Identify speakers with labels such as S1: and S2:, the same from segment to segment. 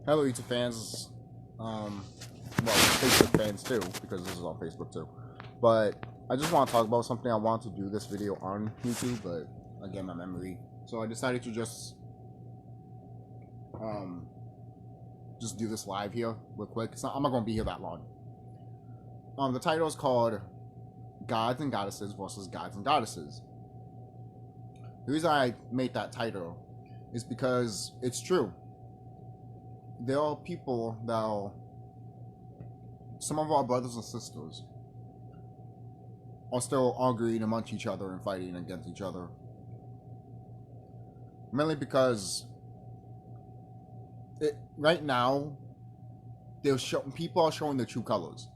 S1: Hello, YouTube fans. Well, Facebook fans too, because this is on Facebook too. But I just want to talk about something I want to do this video on YouTube, but again, my memory. So I decided to just do this live here real quick. I'm not gonna be here that long. The title is called Gods and Goddesses versus Gods and Goddesses. The reason I made that title is because it's true. There are people that some of our brothers and sisters are still arguing amongst each other and fighting against each other. Mainly because right now, people are showing their true colors.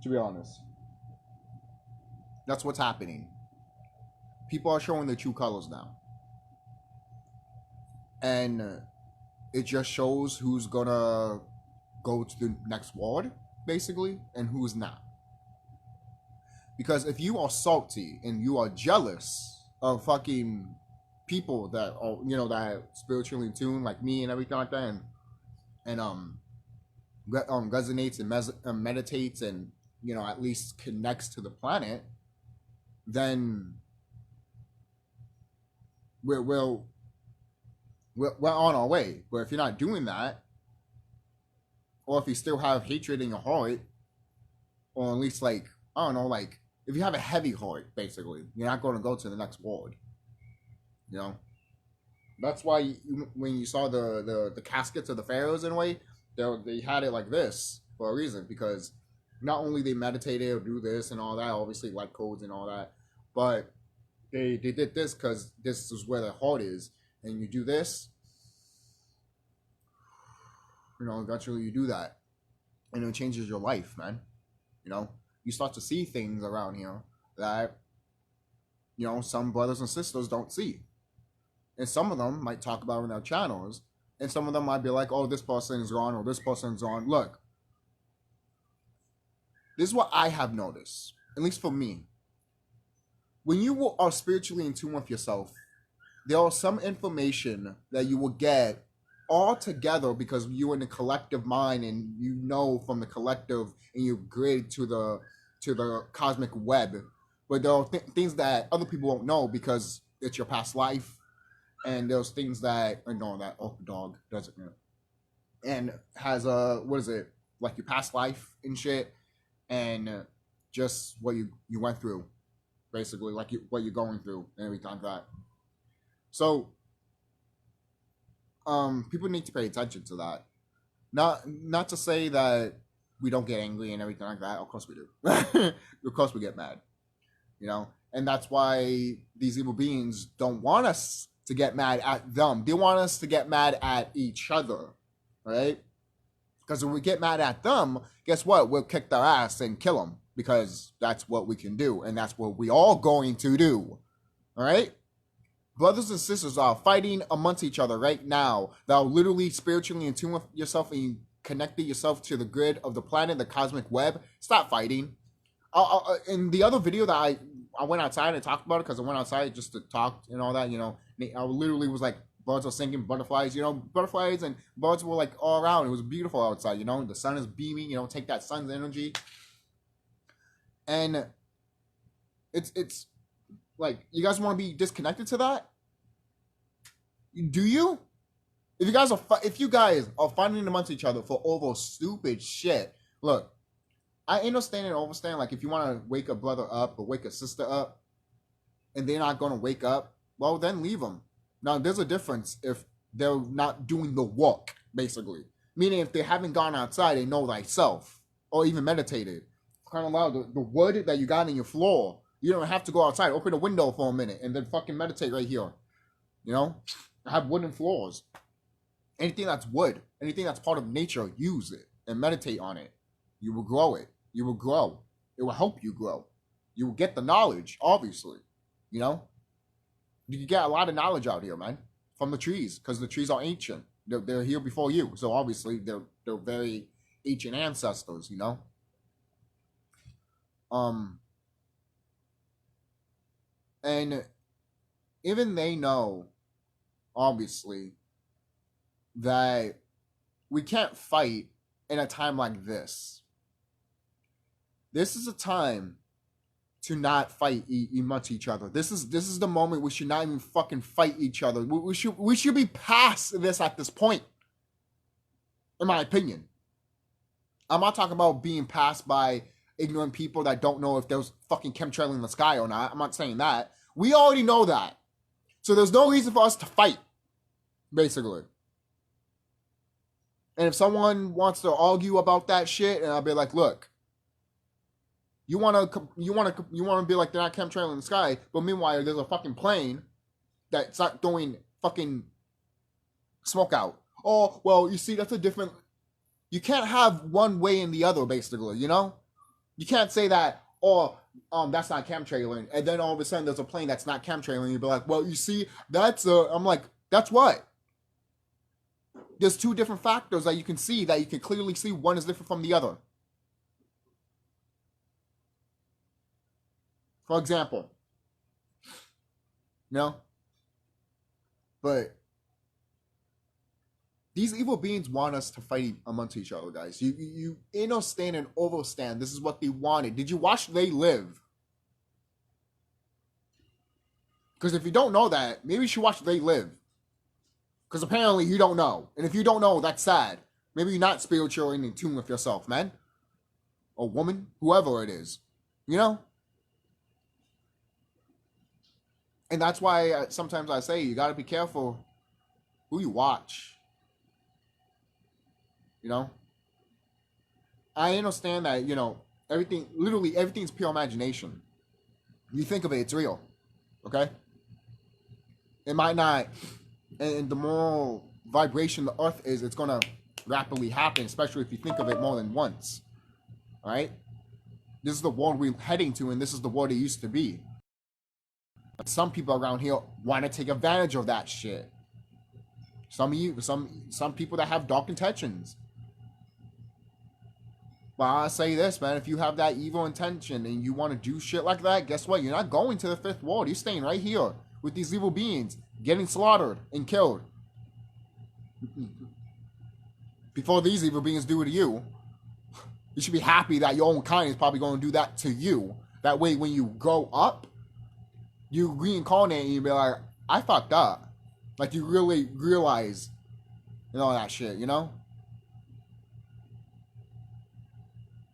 S1: To be honest. That's what's happening. People are showing their true colors now. And it just shows who's gonna go to the next ward, basically, and who's not. Because if you are salty and you are jealous of fucking people that are, that are spiritually in tune, like me and everything like that, and resonates and meditates and, at least connects to the planet, then we're on our way. But if you're not doing that, or if you still have hatred in your heart, or at least if you have a heavy heart, basically, you're not going to go to the next ward. That's why when you saw the caskets of the pharaohs, in a way, they had it like this for a reason, because not only they meditated or do this and all that, obviously light codes and all that, but they did this because this is where the heart is. And you do this, eventually you do that. And it changes your life, man. You start to see things around here that, some brothers and sisters don't see. And some of them might talk about it in their channels. And some of them might be like, oh, this person is gone or this person's on. Look, this is what I have noticed, at least for me. When you are spiritually in tune with yourself, there are some information that you will get all together because you're in the collective mind, and from the collective, and you grid to the cosmic web. But there are things that other people won't know because it's your past life, and there's things that that dog does it, and has like your past life and shit, and just what you went through, basically, what you're going through and everything like that. So, people need to pay attention to that. Not to say that we don't get angry and everything like that. Of course we do. Of course we get mad. And that's why these evil beings don't want us to get mad at them. They want us to get mad at each other, right? Because when we get mad at them, guess what? We'll kick their ass and kill them, because that's what we can do, and that's what we all going to do. All right? Brothers and sisters are fighting amongst each other right now. That are literally spiritually in tune with yourself, and you connected yourself to the grid of the planet, the cosmic web. Stop fighting. In the other video that I went outside and talked about it, because I went outside just to talk and all that, I literally was like, birds are singing, butterflies, butterflies and birds were like all around. It was beautiful outside, the sun is beaming, take that sun's energy. And it's like, you guys want to be disconnected to that? Do you? If you guys are fighting amongst each other for over stupid shit, look, I understand and understand. Like, if you want to wake a brother up or wake a sister up, and they're not going to wake up, well, then leave them. Now, there's a difference if they're not doing the work, basically. Meaning, if they haven't gone outside and know thyself, or even meditated, kind of loud, the wood that you got in your floor, you don't have to go outside. Open a window for a minute and then fucking meditate right here. Have wooden floors. Anything that's wood, anything that's part of nature, use it and meditate on it. You will grow it. You will grow. It will help you grow. You will get the knowledge, obviously. You can get a lot of knowledge out here, man, from the trees, because the trees are ancient. They're here before you, so obviously they're very ancient ancestors. And even they know, obviously, that we can't fight in a time like this. This is a time to not fight amongst each other. This is the moment we should not even fucking fight each other. We should be past this at this point, in my opinion. I'm not talking about being passed by ignorant people that don't know if there's fucking chemtrail in the sky or not. I'm not saying that. We already know that. So there's no reason for us to fight, basically. And if someone wants to argue about that shit, and I'll be like, look, you wanna be like they're not chemtrail in the sky, but meanwhile there's a fucking plane that's not throwing fucking smoke out. Oh, well, you see, that's a different. You can't have one way and the other, basically. You know, you can't say that. Oh, that's not chemtrailing, and then all of a sudden there's a plane that's not chemtrailing. You'd be like, well, you see, that's I'm like, that's what. There's two different factors that you can see, that you can clearly see one is different from the other. For example, but these evil beings want us to fight amongst each other, guys. You understand and overstand. This is what they wanted. Did you watch They Live? Because if you don't know that, maybe you should watch They Live. Because apparently you don't know. And if you don't know, that's sad. Maybe you're not spiritual and in tune with yourself, man. Or woman, whoever it is. You know? And that's why sometimes I say you got to be careful who you watch. You know? I understand that, literally everything's pure imagination. You think of it, it's real. Okay? It might not, and the more vibration the earth is, it's going to rapidly happen, especially if you think of it more than once. All right? This is the world we're heading to, and this is the world it used to be. But some people around here want to take advantage of that shit. Some people that have dark intentions. But I'll say this, man. If you have that evil intention and you want to do shit like that, guess what? You're not going to the fifth world. You're staying right here with these evil beings, getting slaughtered and killed. Before these evil beings do it to you, you should be happy that your own kind is probably going to do that to you. That way, when you grow up, you reincarnate and you be like, I fucked up. Like, you really realize and all that shit, you know?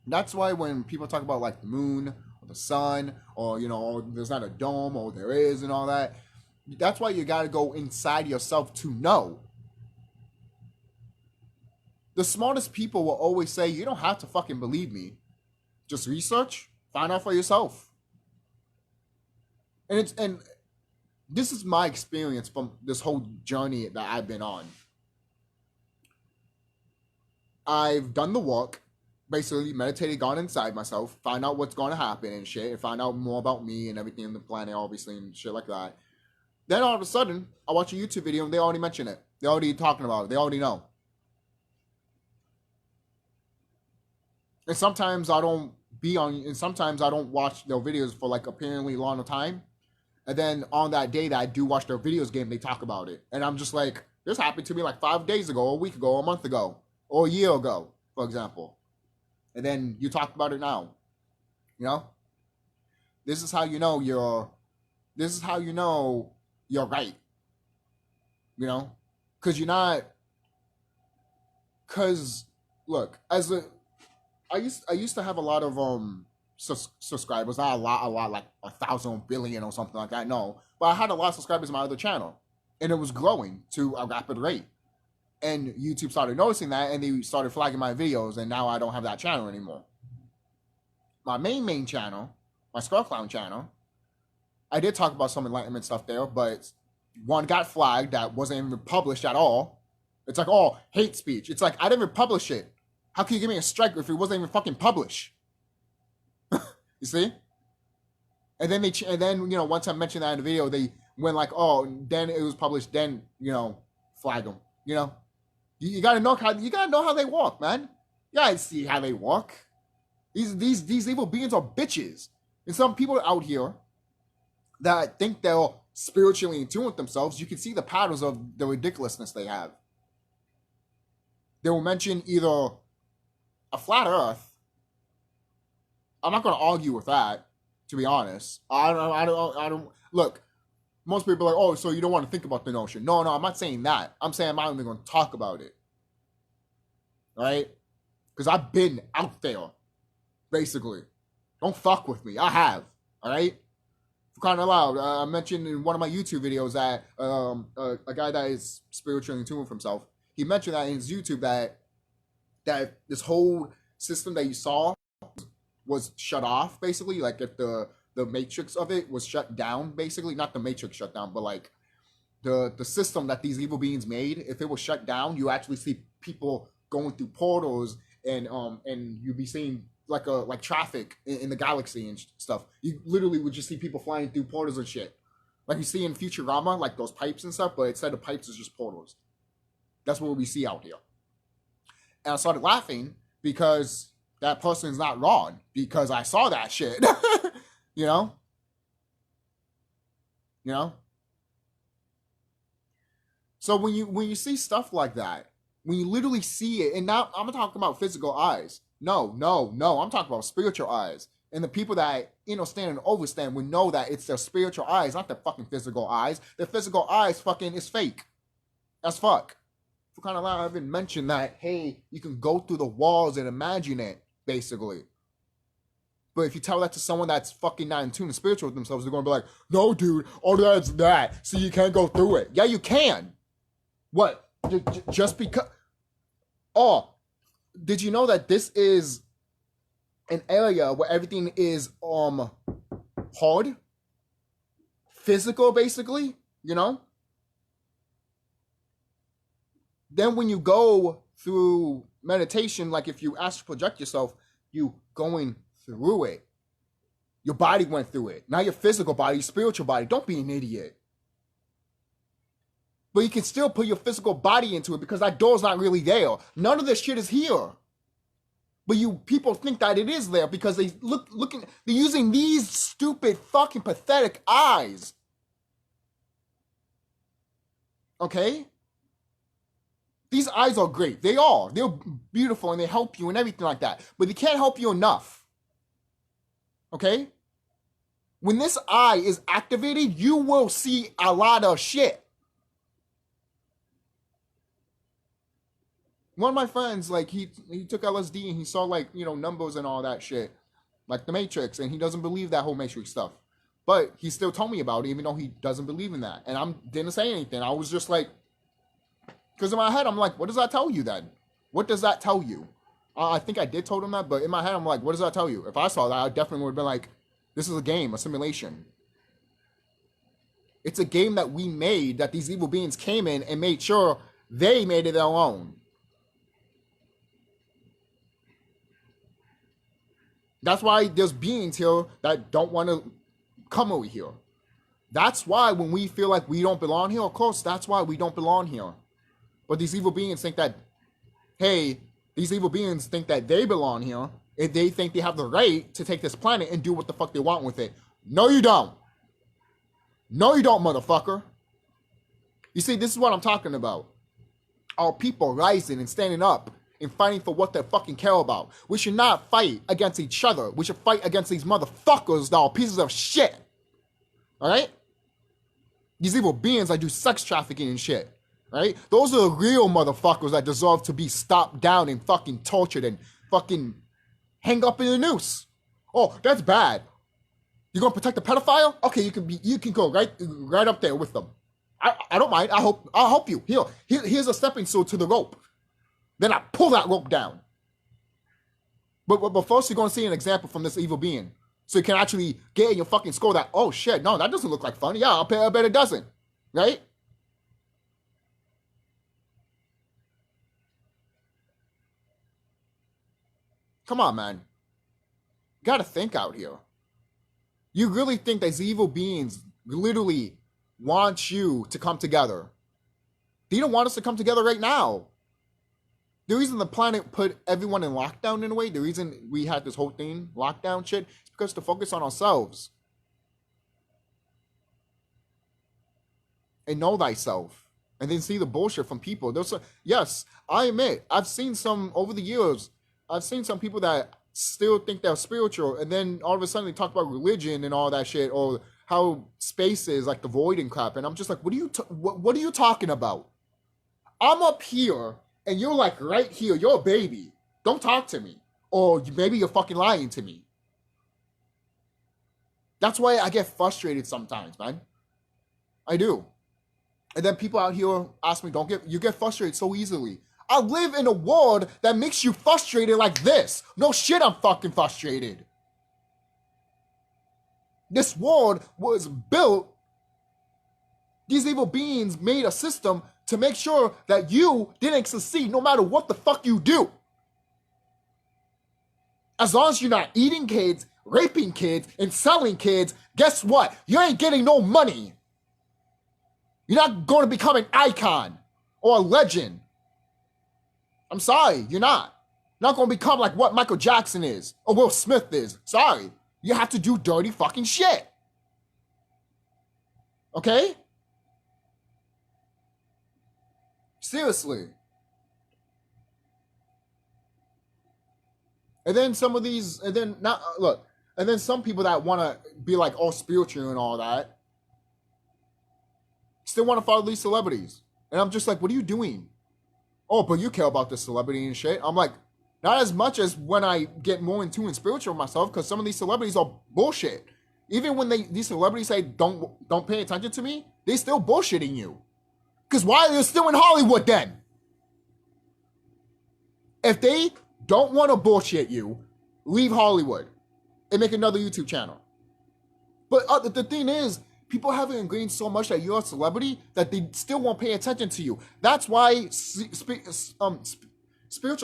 S1: That's why when people talk about, like, the moon or the sun or, there's not a dome or there is and all that, that's why you got to go inside yourself to know. The smartest people will always say, you don't have to fucking believe me. Just research, find out for yourself. And this is my experience from this whole journey that I've been on. I've done the work, basically meditated, gone inside myself, find out what's going to happen and shit, and find out more about me and everything on the planet, obviously, and shit like that. Then all of a sudden, I watch a YouTube video and they already mention it. They're already talking about it. They already know. And sometimes I don't watch their videos for like apparently long time. And then on that day that I do watch their videos game, they talk about it. And I'm just like, this happened to me like 5 days ago, a week ago, a month ago, or a year ago, for example. And then you talk about it now. This is how you know you're right. Because you're not. Because look, I used to have a lot of subscribers, not a lot, like 1,000 billion or something like that. No, but I had a lot of subscribers on my other channel, and it was growing to a rapid rate. And YouTube started noticing that, and they started flagging my videos, and now I don't have that channel anymore. My main channel, my TheSkullKlown channel, I did talk about some Enlightenment stuff there, but one got flagged that wasn't even published at all. It's like, oh, hate speech. It's like, I didn't even publish it. How can you give me a strike if it wasn't even fucking published? You see? And then once I mentioned that in the video, they went like, oh, then it was published, then, flag them. You gotta know how they walk, man. You gotta see how they walk. These evil beings are bitches. And some people out here that think they're spiritually in tune with themselves, you can see the patterns of the ridiculousness they have. they will mention either a flat Earth. I'm not going to argue with that, to be honest. I don't. Look, most people are like, oh, so you don't want to think about the notion. No, I'm not saying that. I'm saying I'm not even going to talk about it. Right? Because I've been out there, basically. Don't fuck with me. I have. All right? For crying out loud, I mentioned in one of my YouTube videos that a guy that is spiritually in tune with himself, he mentioned that in his YouTube that this whole system that you saw was shut off, basically. Like if the matrix of it was shut down, basically. Not the matrix shut down, but like the system that these evil beings made, if it was shut down, you actually see people going through portals and you'd be seeing like traffic in the galaxy and stuff. You literally would just see people flying through portals and shit. Like you see in Futurama, like those pipes and stuff, but instead of pipes, it's just portals. That's what we see out here. And I started laughing because that person's not wrong, because I saw that shit. You know? So when you see stuff like that, when you literally see it, and now I'm talking about physical eyes. No, I'm talking about spiritual eyes. And the people that, stand and overstand would know that it's their spiritual eyes, not their fucking physical eyes. Their physical eyes fucking is fake. As fuck. For kind of loud, I even mentioned that, hey, you can go through the walls and imagine it, basically. But if you tell that to someone that's fucking not in tune and spiritual with themselves, they're going to be like, no, dude, all that's that, so you can't go through it. Yeah, you can. What? Just because... Oh, did you know that this is an area where everything is hard? Physical, basically, Then when you go through meditation, like if you astral project yourself, you going through it. Your body went through it. Not your physical body, your spiritual body. Don't be an idiot. But you can still put your physical body into it because that door's not really there. None of this shit is here. But you people think that it is there because they they're using these stupid fucking pathetic eyes. Okay? These eyes are great. They are. They're beautiful and they help you and everything like that. But they can't help you enough. Okay? When this eye is activated, you will see a lot of shit. One of my friends, like, he took LSD and he saw, like, numbers and all that shit. Like the Matrix. And he doesn't believe that whole Matrix stuff. But he still told me about it, even though he doesn't believe in that. And I didn't say anything. I was just like... Because in my head, I'm like, what does that tell you then? What does that tell you? I think I did told him that, but in my head, I'm like, what does that tell you? If I saw that, I definitely would have been like, this is a game, a simulation. It's a game that we made, that these evil beings came in and made sure they made it their own. That's why there's beings here that don't want to come over here. That's why when we feel like we don't belong here, of course, that's why we don't belong here. But these evil beings think that, hey, these evil beings think that they belong here, and they think they have the right to take this planet and do what the fuck they want with it. No, you don't. No, you don't, motherfucker. You see, this is what I'm talking about. Our people rising and standing up and fighting for what they fucking care about. We should not fight against each other. We should fight against these motherfuckers that are pieces of shit. Alright? These evil beings that do sex trafficking and shit. Right? Those are the real motherfuckers that deserve to be stopped down and fucking tortured and fucking hang up in a noose. Oh, that's bad. You're gonna protect the pedophile? Okay, you can go right up there with them. I don't mind. I'll help you. Here's a stepping stool to the rope. Then I pull that rope down. But first you're gonna see an example from this evil being. So you can actually get in your fucking skull that, oh shit, no, that doesn't look like fun. Yeah, I bet it doesn't. Right? Come on, man. You gotta think out here. You really think these evil beings literally want you to come together? They don't want us to come together right now. The reason the planet put everyone in lockdown in a way, the reason we had this whole thing, lockdown shit, is because to focus on ourselves. And know thyself. and then see the bullshit from people. Yes, I admit, I've seen some over the years. I've seen some people that still think they're spiritual, and then all of a sudden they talk about religion and all that shit, or how space is like the void and crap. And I'm just like, what are you talking about? I'm up here, and you're like right here. You're a baby. Don't talk to me, or maybe you're fucking lying to me. That's why I get frustrated sometimes, man. I do. And then people out here ask me, you get frustrated so easily. I live in a world that makes you frustrated like this. No shit, I'm fucking frustrated. This world was built, these evil beings made a system to make sure that you didn't succeed no matter what the fuck you do. As long as you're not eating kids, raping kids, and selling kids, guess what? You ain't getting no money. You're not going to become an icon or a legend. I'm sorry, you're not. You're not going to become like what Michael Jackson is or Will Smith is. Sorry. You have to do dirty fucking shit. Okay? Seriously. And then some of these, and then not, look, and then some people that want to be like all spiritual and all that, still want to follow these celebrities. And I'm just like, what are you doing? Oh, but you care about the celebrity and shit. I'm like, not as much as when I get more in tune and spiritual myself, because some of these celebrities are bullshit. Even when these celebrities say don't pay attention to me, they still bullshitting you. Because why are they still in Hollywood then? If they don't want to bullshit you, leave Hollywood and make another YouTube channel. But the thing is, people have ingrained so much that you're a celebrity that they still won't pay attention to you. That's why Spiritual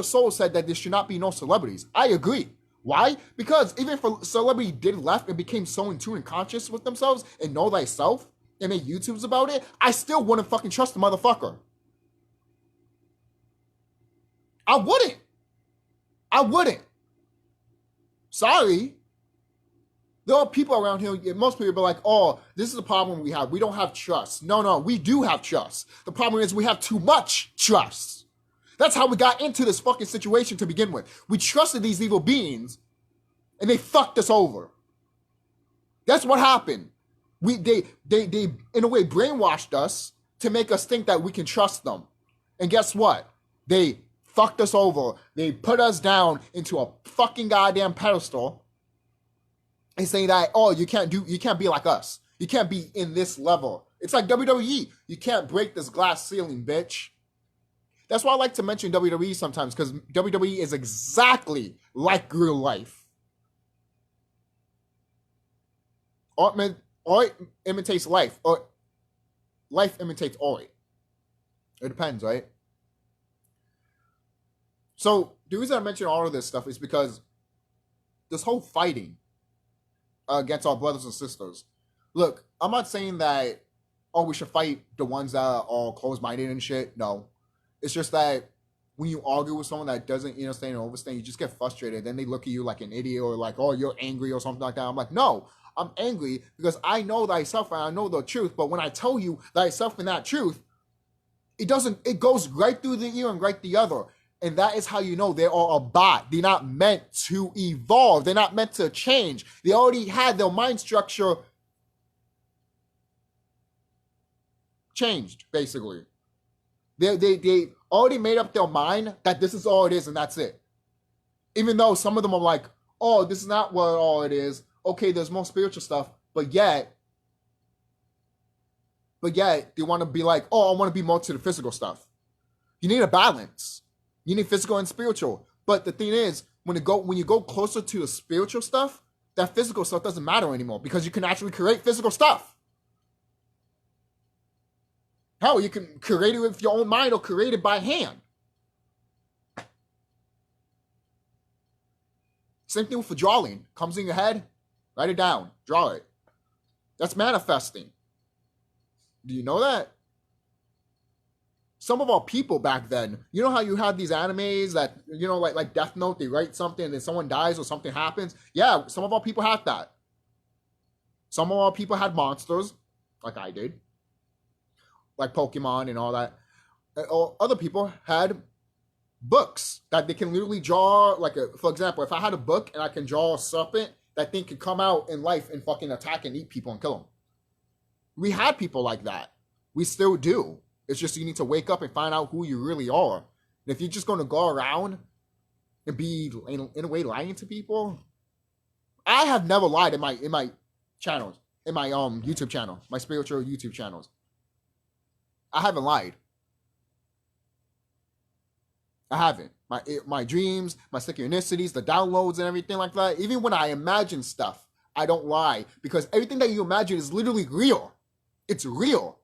S1: Soul said that there should not be no celebrities. I agree. Why? Because even if a celebrity did left and became so in tune and conscious with themselves and know thyself and make YouTubes about it, I still wouldn't fucking trust the motherfucker. I wouldn't. Sorry. There are people around here, most people be like, oh, this is the problem we have. We don't have trust. No, we do have trust. The problem is we have too much trust. That's how we got into this fucking situation to begin with. We trusted these evil beings, and they fucked us over. That's what happened. They in a way brainwashed us to make us think that we can trust them. And guess what? They fucked us over. They put us down into a fucking goddamn pedestal and saying that, oh, you can't be like us. You can't be in this level. It's like WWE. You can't break this glass ceiling, bitch. That's why I like to mention WWE sometimes, because WWE is exactly like real life. Art imitates life, or life imitates art. It depends, right? So the reason I mention all of this stuff is because this whole fighting against our brothers and sisters. Look, I'm not saying that, oh, we should fight the ones that are all closed-minded and shit. No. It's just that when you argue with someone that doesn't understand and overstand, you just get frustrated. Then they look at you like an idiot or like, oh, you're angry or something like that. I'm like, no, I'm angry because I know thyself and I know the truth. But when I tell you thyself and that truth, it goes right through the ear and right the other. And that is how you know they are a bot. They're not meant to evolve. They're not meant to change. They already had their mind structure changed, basically. They already made up their mind that this is all it is and that's it. Even though some of them are like, oh, this is not what all it is. Okay, there's more spiritual stuff, but yet they want to be like, oh, I want to be more to the physical stuff. You need a balance. You need physical and spiritual. But the thing is, when you go closer to the spiritual stuff, that physical stuff doesn't matter anymore because you can actually create physical stuff. Hell, you can create it with your own mind or create it by hand. Same thing with drawing. Comes in your head, write it down, draw it. That's manifesting. Do you know that? Some of our people back then, you know how you had these animes that, you know, like Death Note, they write something and then someone dies or something happens? Yeah, some of our people had that. Some of our people had monsters, like I did. like Pokemon and all that. Or other people had books that they can literally draw, like, for example, if I had a book and I can draw a serpent, that thing could come out in life and fucking attack and eat people and kill them. We had people like that. We still do. It's just you need to wake up and find out who you really are. And if you're just going to go around and be, in a way, lying to people, I have never lied in my channels, in my YouTube channel, my spiritual YouTube channels. I haven't lied. I haven't. My dreams, my synchronicities, the downloads and everything like that. Even when I imagine stuff, I don't lie, because everything that you imagine is literally real. It's real.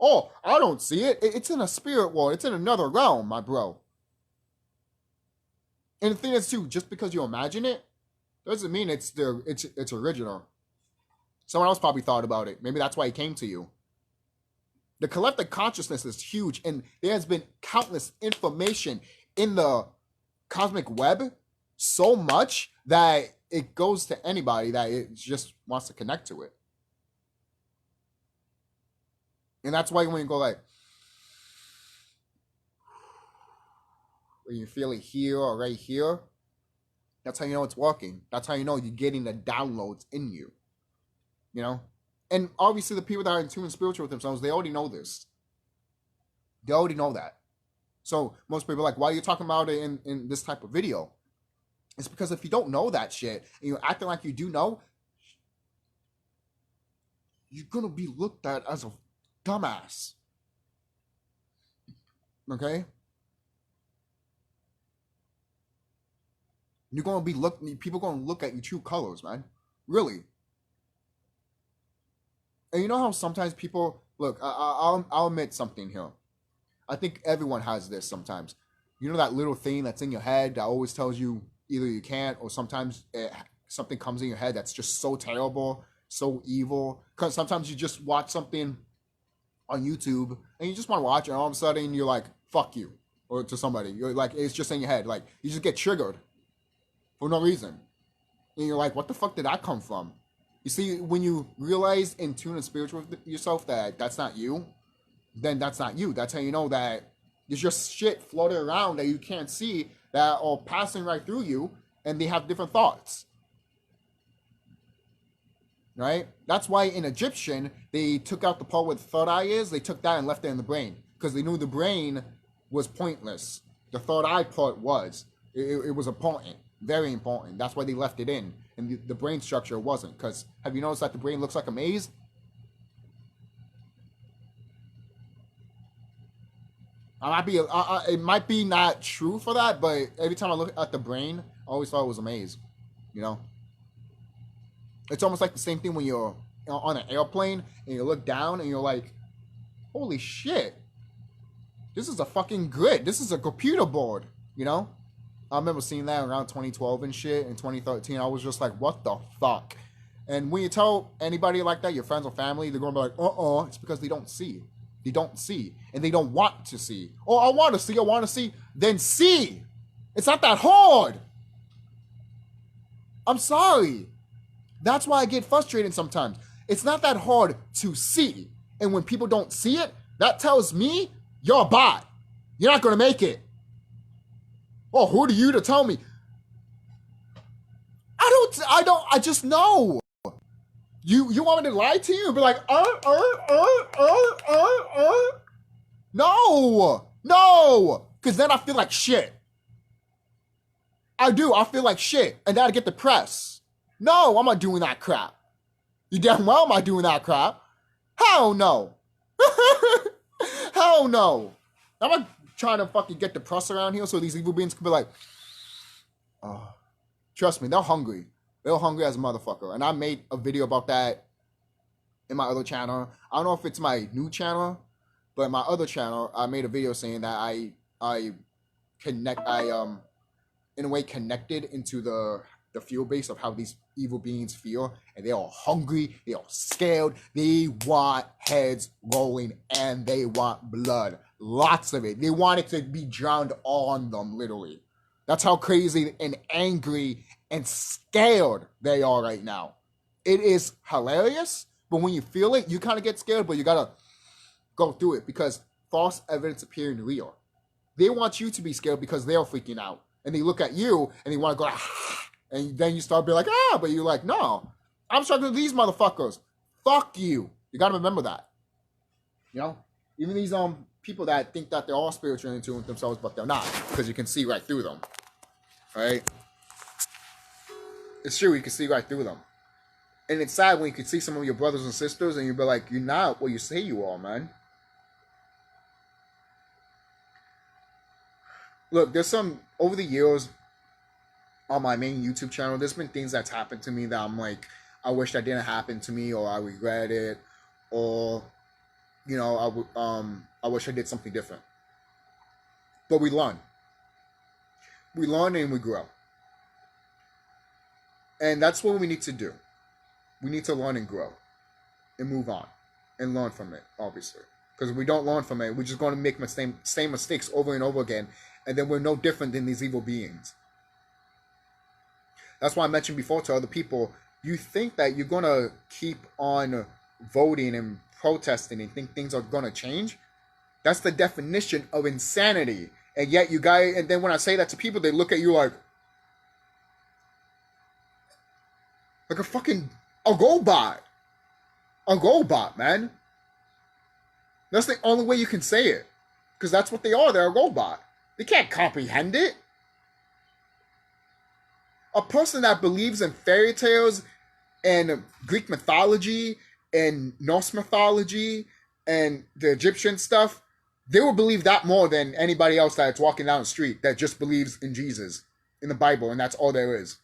S1: Oh, I don't see it. It's in a spirit world. It's in another realm, my bro. And the thing is too, just because you imagine it, doesn't mean it's original. Someone else probably thought about it. Maybe that's why it came to you. The collective consciousness is huge, and there has been countless information in the cosmic web, so much that it goes to anybody that it just wants to connect to it. And that's why when you go like, when you feel it here or right here, that's how you know it's working. That's how you know you're getting the downloads in you. You know? And obviously the people that are in tune and spiritual with themselves, they already know this. They already know that. So most people are like, why are you talking about it in this type of video? It's because if you don't know that shit, and you're acting like you do know, you're going to be looked at as a dumbass. Okay? You're going to be people are going to look at your true colors, man. Really. And you know how sometimes people, look, I'll admit something here. I think everyone has this sometimes. You know that little thing that's in your head that always tells you either you can't, or sometimes something comes in your head that's just so terrible, so evil. Because sometimes you just watch something on YouTube and you just want to watch it, and all of a sudden you're like, fuck you, or to somebody. You're like, it's just in your head. Like, you just get triggered for no reason. And you're like, what the fuck did that come from? You see, when you realize in tune and spiritual with yourself that that's not you, then that's not you. That's how you know that there's just shit floating around that you can't see that are passing right through you, and they have different thoughts. Right? That's why in Egyptian, they took out the part where the third eye is. They took that and left it in the brain, because they knew the brain was pointless. The third eye part was. It was important. Very important. That's why they left it in. And the brain structure wasn't. Because have you noticed that the brain looks like a maze? It might be not true for that, but every time I look at the brain, I always thought it was a maze. You know? It's almost like the same thing when you're on an airplane and you look down and you're like, holy shit. This is a fucking grid. This is a computer board. You know? I remember seeing that around 2012 and shit. In 2013, I was just like, what the fuck? And when you tell anybody like that, your friends or family, they're going to be like, it's because they don't see. They don't see. And they don't want to see. Oh, I want to see. Then see. It's not that hard. I'm sorry. That's why I get frustrated sometimes. It's not that hard to see. And when people don't see it, that tells me you're a bot. You're not going to make it. Oh, who are you to tell me? I just know. You want me to lie to you and be like, No. Because then I feel like shit. I do. I feel like shit. And then I get depressed. No, I'm not doing that crap. You damn well am not doing that crap. Hell no. Hell no. I'm not trying to fucking get depressed around here so these evil beings can be like, oh. Trust me, they're hungry. They're hungry as a motherfucker. And I made a video about that in my other channel. I don't know if it's my new channel, but my other channel, I made a video saying that I in a way connected into the feel base of how these evil beings feel. And they are hungry, they are scared, they want heads rolling, and they want blood. Lots of it. They want it to be drowned on them, literally. That's how crazy and angry and scared they are right now. It is hilarious, but when you feel it, you kind of get scared, but you gotta go through it because false evidence appearing real. They want you to be scared because they're freaking out. And they look at you and they want to go, ah, and then you start being like, ah, but you're like, no, I'm struggling with these motherfuckers. Fuck you. You got to remember that. You know, even these people that think that they're all spiritual into themselves, but they're not, because you can see right through them. Right? It's true, you can see right through them. And it's sad when you can see some of your brothers and sisters and you be like, you're not what you say you are, man. Look, there's some, over the years, on my main YouTube channel, there's been things that's happened to me that I'm like, I wish that didn't happen to me, or I regret it, or, you know, I wish I did something different. But we learn. We learn and we grow. And that's what we need to do. We need to learn and grow. And move on. And learn from it, obviously. Because if we don't learn from it, we're just going to make same mistakes over and over again. And then we're no different than these evil beings. That's why I mentioned before to other people, you think that you're going to keep on voting and protesting and think things are going to change? That's the definition of insanity. And yet you guys, and then when I say that to people, they look at you like a fucking, a robot. A robot, man. That's the only way you can say it. Because that's what they are, they're a robot. They can't comprehend it. A person that believes in fairy tales and Greek mythology and Norse mythology and the Egyptian stuff, they will believe that more than anybody else that's walking down the street that just believes in Jesus, in the Bible, and that's all there is.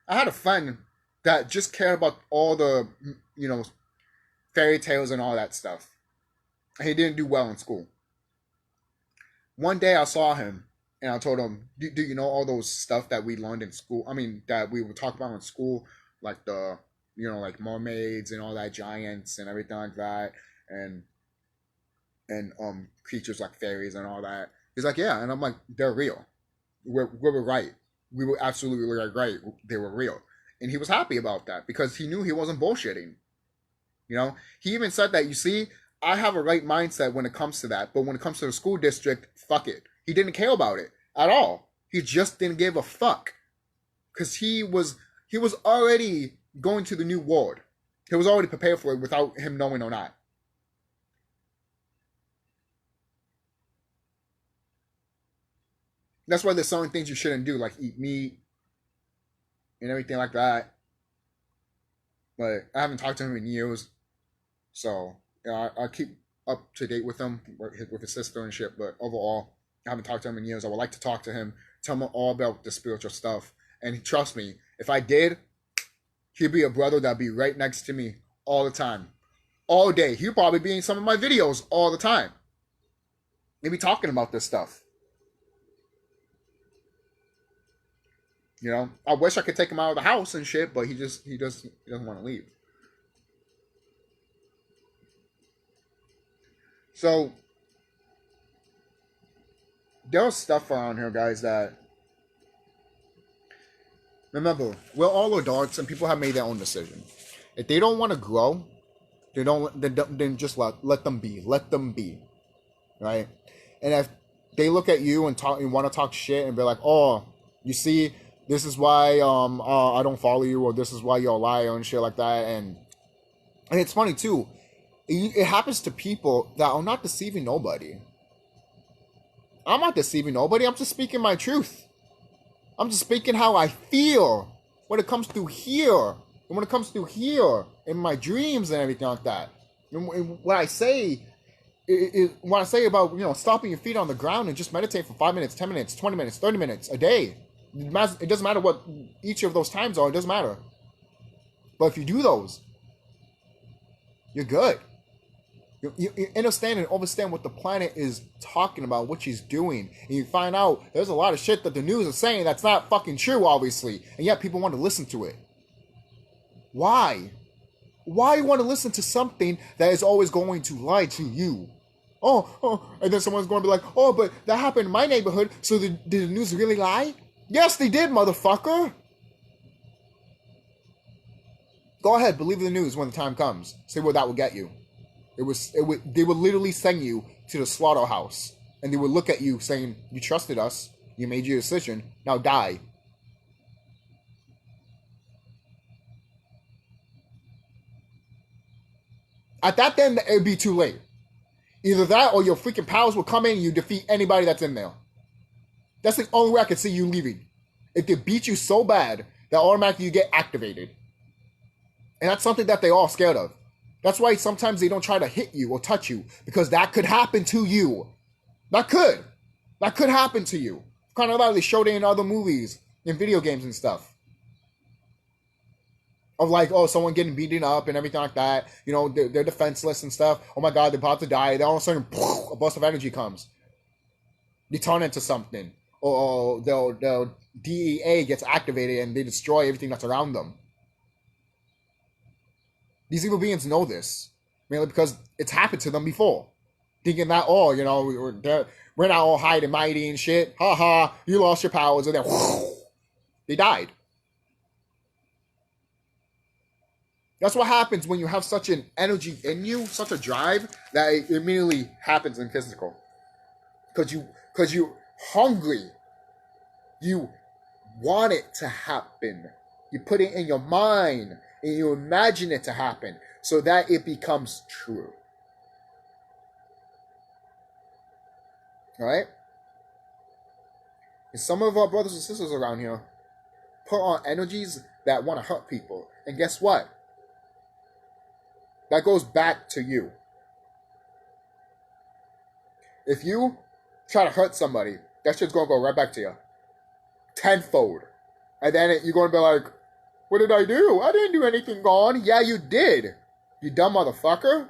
S1: I had a friend that just cared about all the, you know, fairy tales and all that stuff. He didn't do well in school. One day I saw him and I told him, do you know all those stuff that we learned in school? I mean, that we would talk about in school, like the, you know, like mermaids and all that, giants and everything like that, and creatures like fairies and all that. He's like, yeah, and I'm like, they're real. We were right. We were absolutely right. They were real, and he was happy about that because he knew he wasn't bullshitting. You know, he even said that, you see, I have a right mindset when it comes to that, but when it comes to the school district, fuck it. He didn't care about it at all. He just didn't give a fuck because he was already going to the new ward. He was already prepared for it without him knowing or not. That's why there's certain things you shouldn't do, like eat meat and everything like that. But I haven't talked to him in years, so you know, I keep up to date with him, with his sister and shit. But overall, I haven't talked to him in years. I would like to talk to him, tell him all about the spiritual stuff. And trust me, if I did, he'd be a brother that'd be right next to me all the time, all day. He'd probably be in some of my videos all the time. He'd be talking about this stuff. You know, I wish I could take him out of the house and shit, but he doesn't want to leave. So there's stuff around here, guys, that, remember, we're all adults and people have made their own decision. If they don't want to grow, then just let them be. Let them be. Right? And if they look at you and want to talk shit and be like, oh, you see, this is why I don't follow you, or this is why you're a liar and shit like that. And it's funny too. It happens to people that are not deceiving nobody. I'm not deceiving nobody. I'm just speaking my truth. I'm just speaking how I feel when it comes through here. And when it comes through here in my dreams and everything like that. And what I say what I say about, you know, stopping your feet on the ground and just meditate for 5 minutes, 10 minutes, 20 minutes, 30 minutes a day. It doesn't matter what each of those times are. It doesn't matter. But if you do those, you're good. You understand and understand what the planet is talking about, what she's doing. And you find out there's a lot of shit that the news is saying that's not fucking true, obviously. And yet people want to listen to it. Why? Why you want to listen to something that is always going to lie to you? Oh, and then someone's going to be like, oh, but that happened in my neighborhood, so did the news really lie? Yes, they did, motherfucker. Go ahead, believe the news when the time comes. See where that will get you. They would literally send you to the slaughterhouse, and they would look at you saying, "You trusted us. You made your decision. Now die." At that then, it would be too late. Either that, or your freaking powers will come in and you defeat anybody that's in there. That's the only way I could see you leaving. If they beat you so bad that automatically you get activated. And that's something that they're all scared of. That's why sometimes they don't try to hit you or touch you, because that could happen to you. That could happen to you. Kind of like they showed it in other movies, in video games and stuff. Of like, oh, someone getting beaten up and everything like that. You know, they're defenseless and stuff. Oh my God, they're about to die. Then all of a sudden, a burst of energy comes. They turn into something. Or the DEA gets activated and they destroy everything that's around them. These evil beings know this. Mainly because it's happened to them before. Thinking that, oh, you know, we're not all high and mighty and shit. Ha ha, you lost your powers. And then, they died. That's what happens when you have such an energy in you, such a drive, that it immediately happens in physical. Because you're hungry. You want it to happen. You put it in your mind and you imagine it to happen so that it becomes true. Alright? And some of our brothers and sisters around here put on energies that want to hurt people. And guess what? That goes back to you. If you try to hurt somebody, that shit's going to go right back to you. Tenfold. And then you're going to be like, what did I do? I didn't do anything wrong. Yeah, you did. You dumb motherfucker.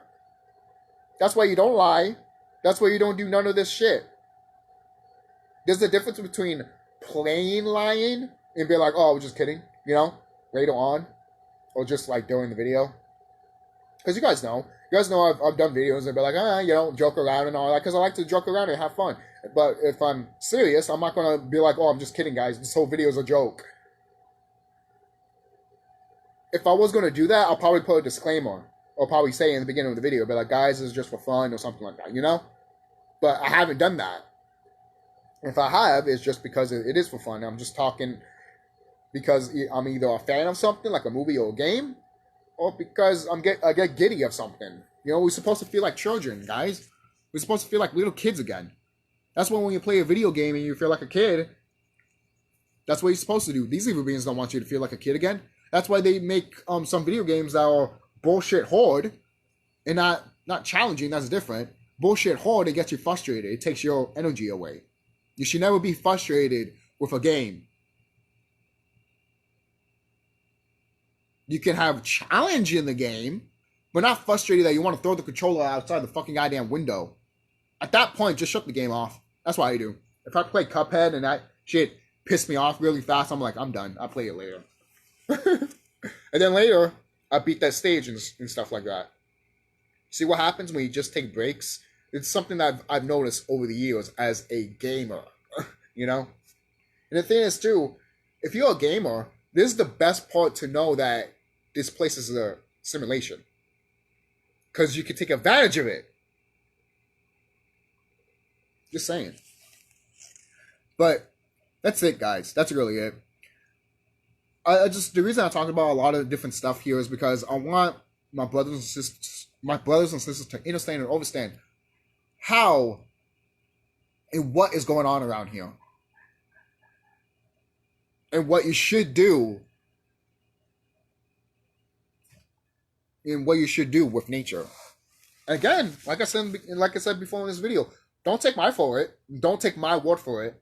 S1: That's why you don't lie. That's why you don't do none of this shit. There's a difference between plain lying and being like, oh, I was just kidding, you know, later on. Or just like during the video. Because you guys know I've done videos and be like, you know, joke around and all that. Because I like to joke around and have fun. But if I'm serious, I'm not going to be like, oh, I'm just kidding, guys. This whole video is a joke. If I was going to do that, I'll probably put a disclaimer. Or probably say in the beginning of the video, be like, guys, this is just for fun or something like that, you know? But I haven't done that. If I have, it's just because it is for fun. I'm just talking because I'm either a fan of something, like a movie or a game, or because I get giddy of something. You know, we're supposed to feel like children, guys. We're supposed to feel like little kids again. That's when you play a video game and you feel like a kid, that's what you're supposed to do. These evil beings don't want you to feel like a kid again. That's why they make some video games that are bullshit hard and not challenging. That's different. Bullshit hard, it gets you frustrated. It takes your energy away. You should never be frustrated with a game. You can have challenge in the game, but not frustrated that you want to throw the controller outside the fucking goddamn window. At that point, just shut the game off. That's what I do. If I play Cuphead and that shit pissed me off really fast, I'm like, I'm done. I'll play it later. And then later, I beat that stage and stuff like that. See what happens when you just take breaks? It's something that I've noticed over the years as a gamer. You know? And the thing is, too, if you're a gamer, this is the best part to know that this place is a simulation. Because you can take advantage of it. Just saying. But that's it, guys. That's really it. The reason I talk about a lot of different stuff here is because I want my brothers and sisters to understand and understand how and what is going on around here. And what you should do. And what you should do with nature. And again, like I said before in this video, don't take my for it. Don't take my word for it.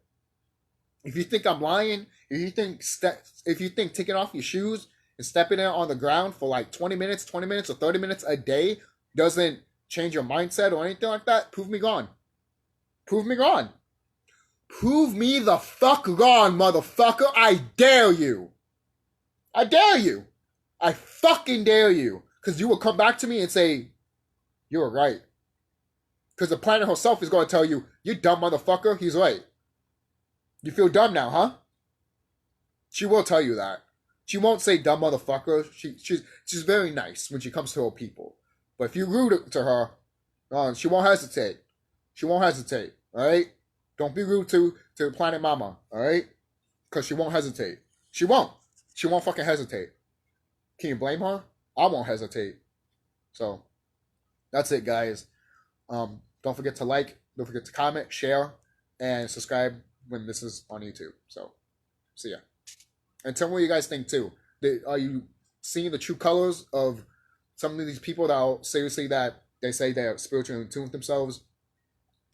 S1: If you think I'm lying, if you think taking off your shoes and stepping out on the ground for like 20 minutes or 30 minutes a day doesn't change your mindset or anything like that, prove me wrong. Prove me wrong. Prove me the fuck wrong, motherfucker. I dare you. I dare you. I fucking dare you. Because you will come back to me and say, you were right. Because the planet herself is going to tell you, you dumb motherfucker, he's right. You feel dumb now, huh? She will tell you that. She won't say dumb motherfucker. She's very nice when she comes to her people. But if you rude to her, she won't hesitate. She won't hesitate. All right. Don't be rude to Planet Mama. All right. Because she won't hesitate. She won't. She won't fucking hesitate. Can you blame her? I won't hesitate. So that's it, guys. Don't forget to like. Don't forget to comment, share, and subscribe when this is on YouTube. So see ya. And tell me what you guys think too. Are you seeing the true colors of some of these people that are seriously that they say they're spiritually in tune with themselves?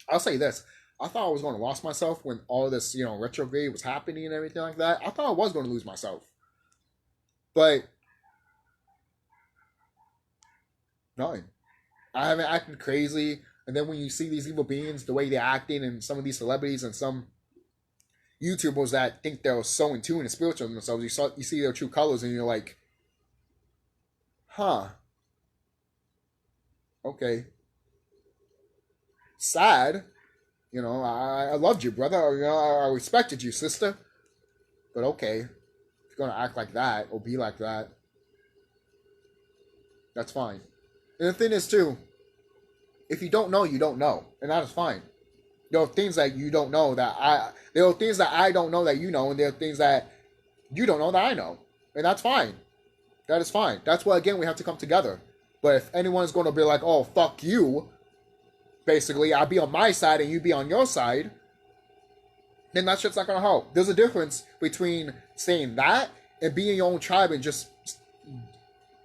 S1: I'll say this. I thought I was going to lose myself when all this, retrograde was happening and everything like that. I thought I was going to lose myself. But nothing. I haven't acted crazy. And then when you see these evil beings, the way they're acting, and some of these celebrities and some YouTubers that think they're so in tune and spiritual in themselves, you see their true colors and you're like, huh. Okay. Sad. I loved you, brother. I respected you, sister. But okay. If you're going to act like that or be like that, that's fine. And the thing is, too, if you don't know, you don't know. And that is fine. There are things that you don't know there are things that I don't know that you know, and there are things that you don't know that I know. And that's fine. That is fine. That's why, again, we have to come together. But if anyone's going to be like, oh, fuck you, basically, I'll be on my side and you be on your side, then that shit's not going to help. There's a difference between saying that and being in your own tribe and just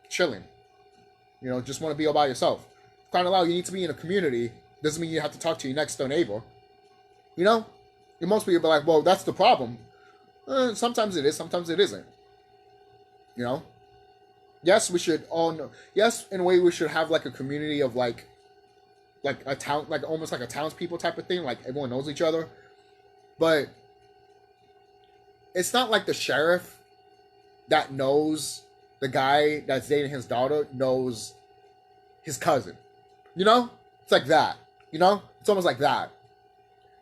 S1: chilling. Just want to be all by yourself. Kind of loud, you need to be in a community. Doesn't mean you have to talk to your next door neighbor. And most people be like, well, that's the problem. Sometimes it is, sometimes it isn't. Yes, we should all know. Yes, in a way, we should have like a community of like a town, like almost like a townspeople type of thing. Like everyone knows each other. But it's not like the sheriff that knows the guy that's dating his daughter knows his cousin. It's like that. It's almost like that.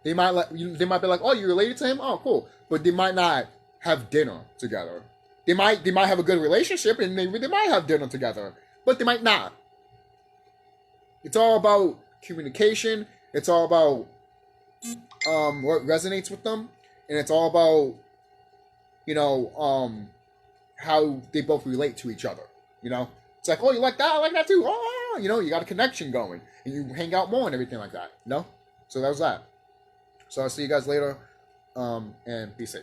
S1: They might be like, oh, you related to him? Oh, cool. But they might not have dinner together. They might have a good relationship and they might have dinner together, but they might not. It's all about communication. It's all about what resonates with them, and it's all about how they both relate to each other. It's like, oh, you like that? I like that too. Oh, you got a connection going, and you hang out more and everything like that. So that was that. So I'll see you guys later, and be safe.